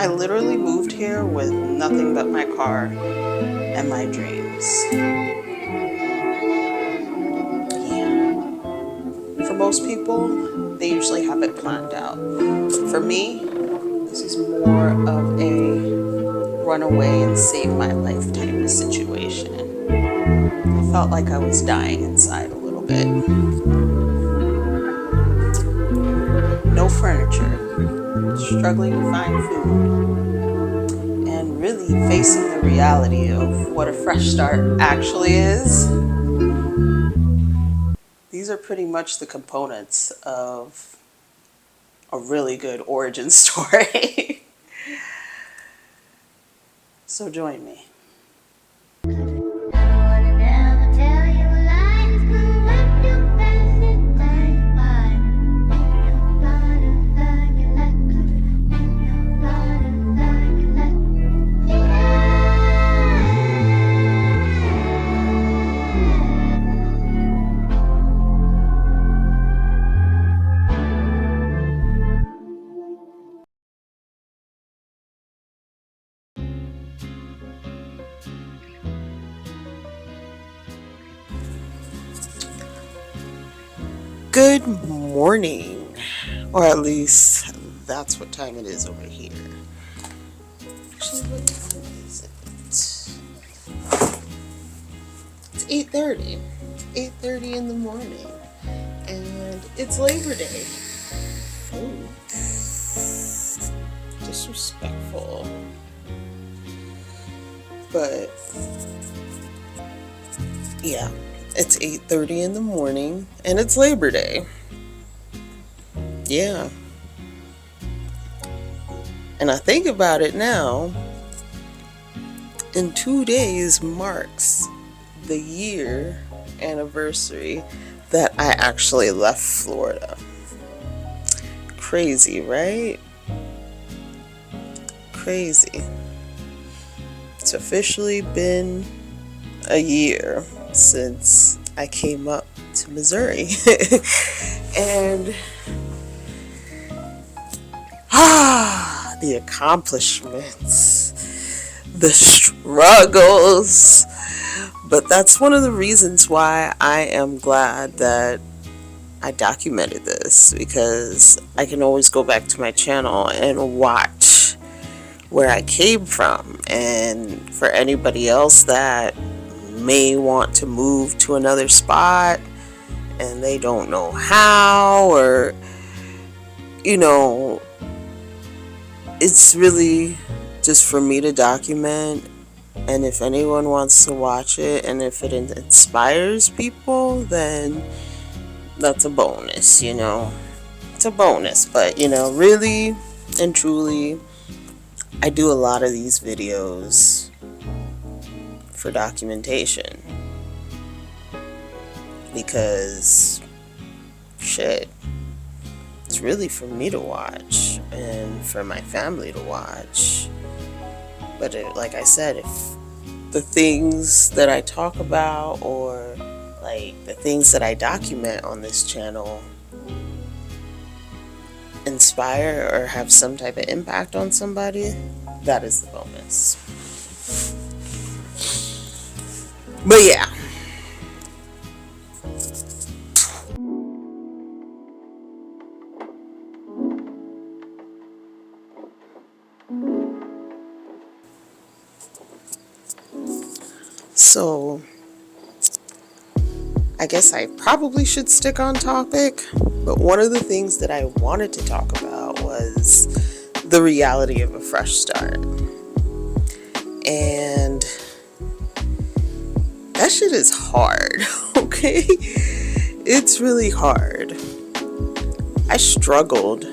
I literally moved here with nothing but my car and my dreams. Yeah. For most people, they usually have it planned out. For me, this is more of a run away and save my life type of situation. I felt like I was dying inside a little bit. No furniture, struggling to find food, and really facing the reality of what a fresh start actually is. These are pretty much the components of a really good origin story. So join me. Good morning, or at least that's what time it is over here. Actually, what time is it? It's 8:30. 8:30 in the morning, and it's Labor Day. Oh, disrespectful. But yeah. It's 8:30 in the morning, and it's Labor Day. Yeah. And I think about it now, in 2 days marks the year anniversary that I actually left Florida. Crazy, right? Crazy. It's officially been a year since I came up to Missouri. And the accomplishments, the struggles. But that's one of the reasons why I am glad that I documented this, because I can always go back to my channel and watch where I came from. And for anybody else that may want to move to another spot and they don't know how, or it's really just for me to document. And if anyone wants to watch it and if it inspires people, then that's a bonus. It's a bonus. But really and truly, I do a lot of these videos for documentation, because shit, it's really for me to watch and for my family to watch. But like I said, if the things that I talk about, or like the things that I document on this channel, inspire or have some type of impact on somebody, that is the bonus. But yeah. So I guess I probably should stick on topic, but one of the things that I wanted to talk about was the reality of a fresh start. And that shit is hard, okay? It's really hard. I struggled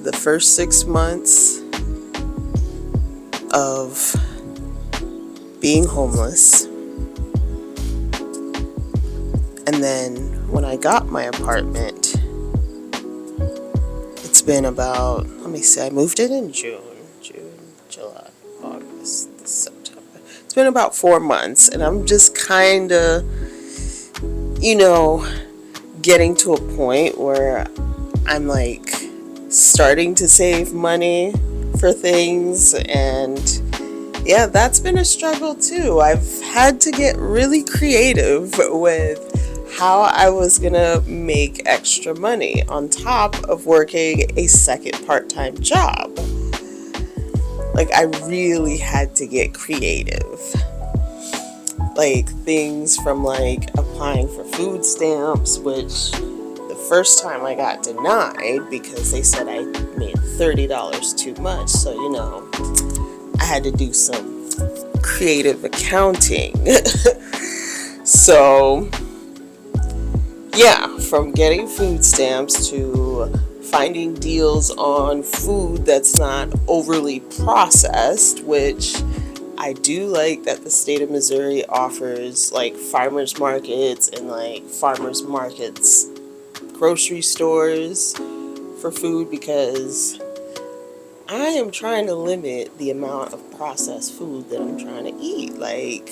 the first 6 months of being homeless. And then when I got my apartment, it's been about, I moved in June, July, August, September. It's been about 4 months, and I'm just kind of, getting to a point where I'm like starting to save money for things. And yeah, that's been a struggle too. I've had to get really creative with how I was gonna make extra money on top of working a second part-time job. Like, I really had to get creative. Like, things from like applying for food stamps, which the first time I got denied because they said I made $30 too much. So, I had to do some creative accounting. So, yeah, from getting food stamps to finding deals on food that's not overly processed, which I do like that the state of Missouri offers like farmers markets and like farmers markets grocery stores for food, because I am trying to limit the amount of processed food that I'm trying to eat. Like,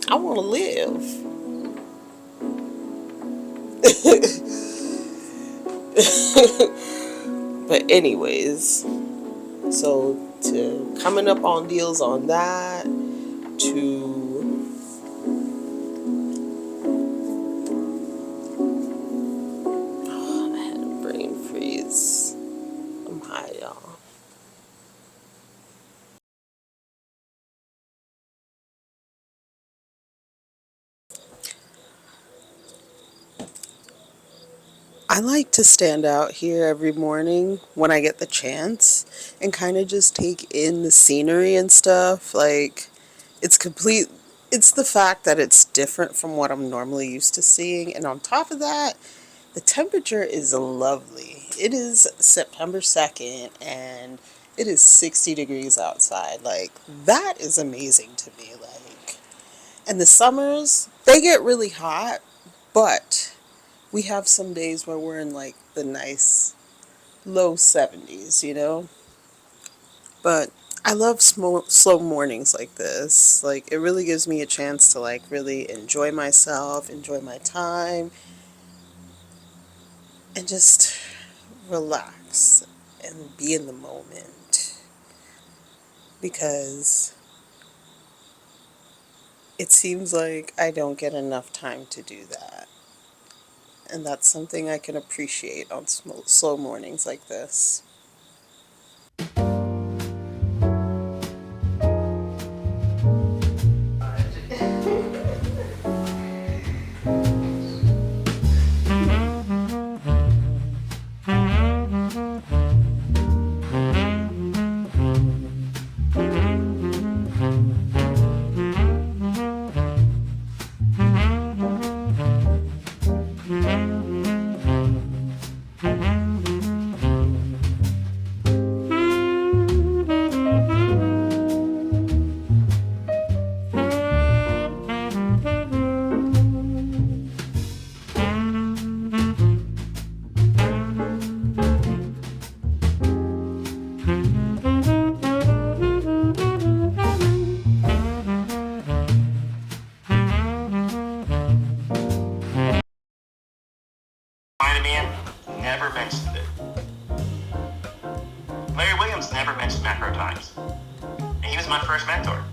I want to live. But anyways, so to coming up on deals on that, to I had a brain freeze. I'm high, y'all. I like to stand out here every morning when I get the chance and kind of just take in the scenery and stuff. Like, it's complete, it's the fact that it's different from what I'm normally used to seeing. And on top of that, the temperature is lovely. It is September 2nd and it is 60 degrees outside. Like, that is amazing to me. Like, and the summers, they get really hot, but we have some days where we're in like the nice low 70s. But I love slow mornings like this. Like, it really gives me a chance to like really enjoy myself, enjoy my time, and just relax and be in the moment, because it seems like I don't get enough time to do that. And that's something I can appreciate on slow mornings like this. Man never mentioned it. Larry Williams never mentioned macro times. And he was my first mentor.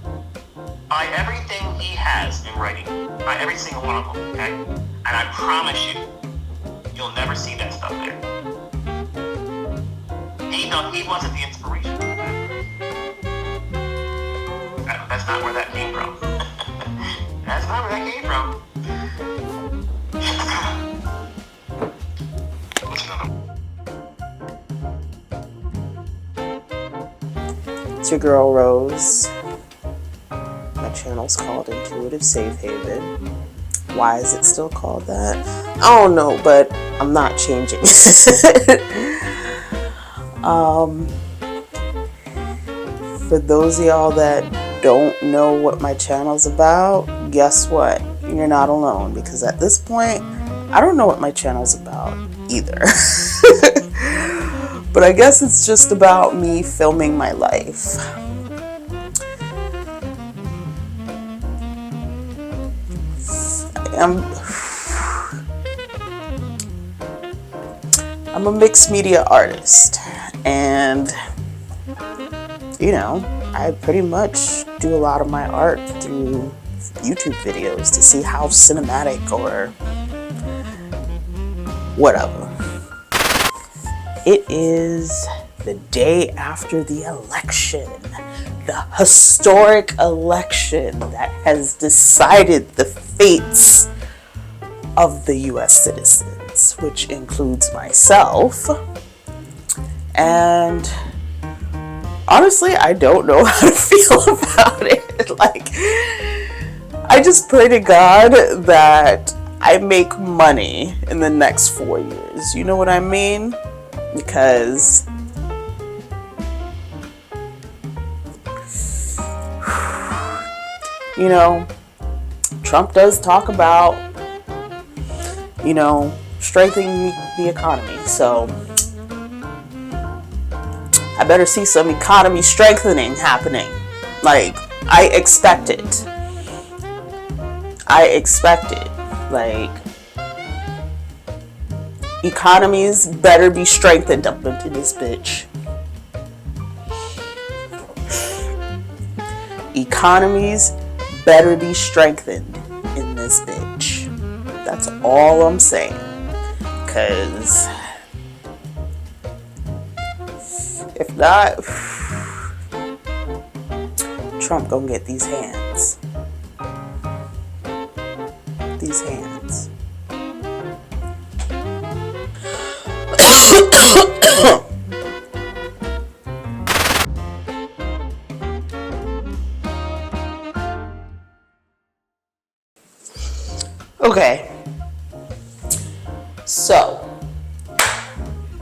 Buy everything he has in writing. Buy every single one of them, okay? And I promise you, you'll never see that stuff there. He wasn't the inspiration. That's not where that came from. That's not where that came from. It's your girl Rose. My channel's called Intuitive Safe Haven. Why is it still called that? I don't know, but I'm not changing. For those of y'all that don't know what my channel's about, guess what? You're not alone, because at this point, I don't know what my channel's about either. But I guess it's just about me filming my life. I'm a mixed media artist. And, I pretty much do a lot of my art through YouTube videos to see how cinematic or whatever. It is the day after the election, the historic election that has decided the fates of the US citizens, which includes myself. And honestly, I don't know how to feel about it. I just pray to God that I make money in the next 4 years. You know what I mean? Because Trump does talk about, strengthening the economy. So I better see some economy strengthening happening. I expect it. Economies better be strengthened up into this bitch. Economies better be strengthened in this bitch. That's all I'm saying. Because if not, Trump gonna get these hands. These hands. Okay. So,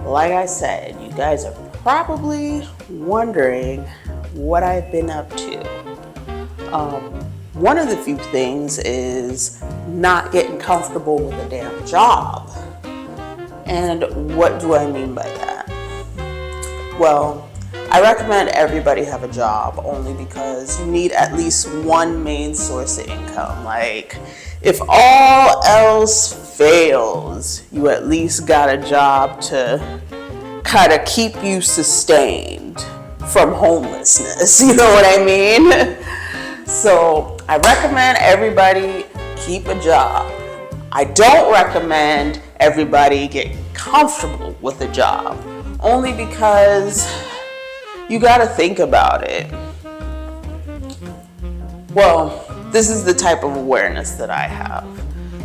like I said, you guys are probably wondering what I've been up to. One of the few things is not getting comfortable with a damn job. And what do I mean by that? Well, I recommend everybody have a job only because you need at least one main source of income. If all else fails, you at least got a job to kind of keep you sustained from homelessness. You know what I mean? So I recommend everybody keep a job. I don't recommend everybody get comfortable with a job, only because you got to think about it. Well, this is the type of awareness that I have.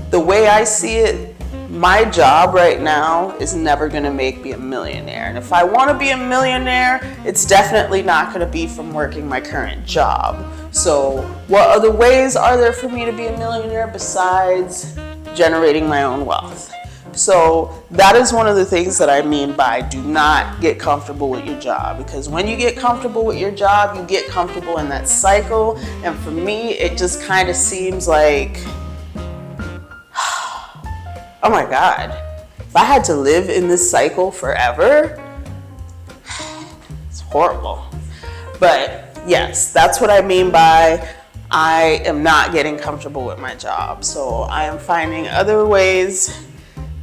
The way I see it, my job right now is never going to make me a millionaire. And if I want to be a millionaire, it's definitely not going to be from working my current job. So what other ways are there for me to be a millionaire besides generating my own wealth? So that is one of the things that I mean by do not get comfortable with your job. Because when you get comfortable with your job, you get comfortable in that cycle. And for me, it just kind of seems like, oh my God, if I had to live in this cycle forever, it's horrible. But yes, that's what I mean by I am not getting comfortable with my job. So I am finding other ways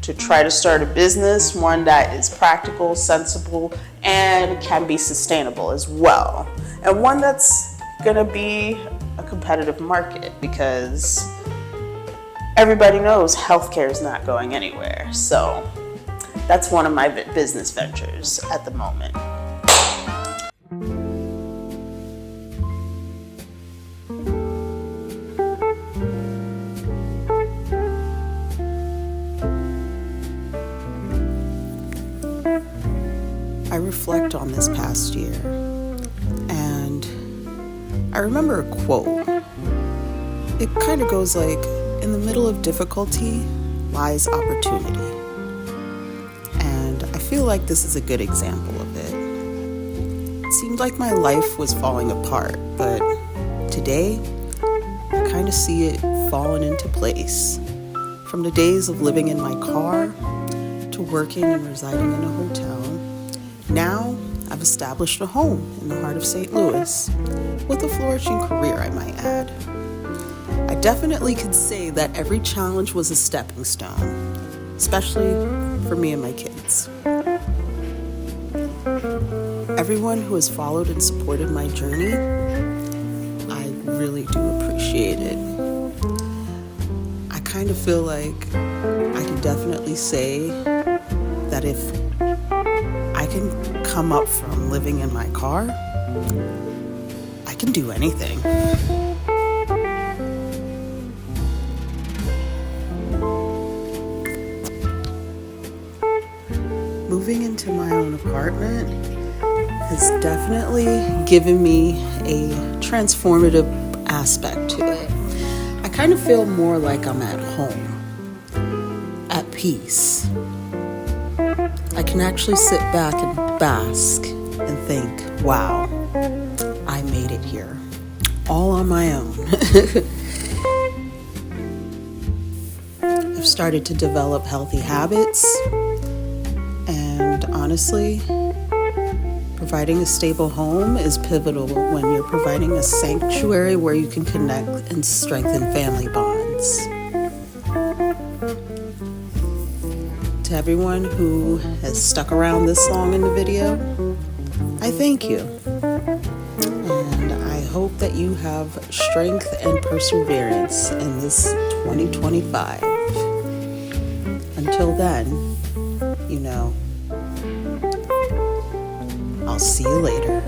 to try to start a business, one that is practical, sensible, and can be sustainable as well. And one that's gonna be a competitive market, because everybody knows healthcare is not going anywhere. So that's one of my business ventures at the moment. I reflect on this past year, and I remember a quote. It kind of goes like, in the middle of difficulty lies opportunity. And I feel like this is a good example of it. It seemed like my life was falling apart, but today I kind of see it falling into place. From the days of living in my car to working and residing in a hotel, now I've established a home in the heart of St. Louis, with a flourishing career, I might add. I definitely could say that every challenge was a stepping stone, especially for me and my kids. everyone who has followed and supported my journey, I really do appreciate it. I kind of feel like I can definitely say that if I can come up from living in my car, I can do anything. Moving into my own apartment has definitely given me a transformative aspect to it. I kind of feel more like I'm at home, at peace. I can actually sit back and bask and think, wow, I made it here, all on my own. I've started to develop healthy habits, and honestly, providing a stable home is pivotal when you're providing a sanctuary where you can connect and strengthen family bonds. To everyone who has stuck around this long in the video, I thank you. And I hope that you have strength and perseverance in this 2025. Until then, I'll see you later.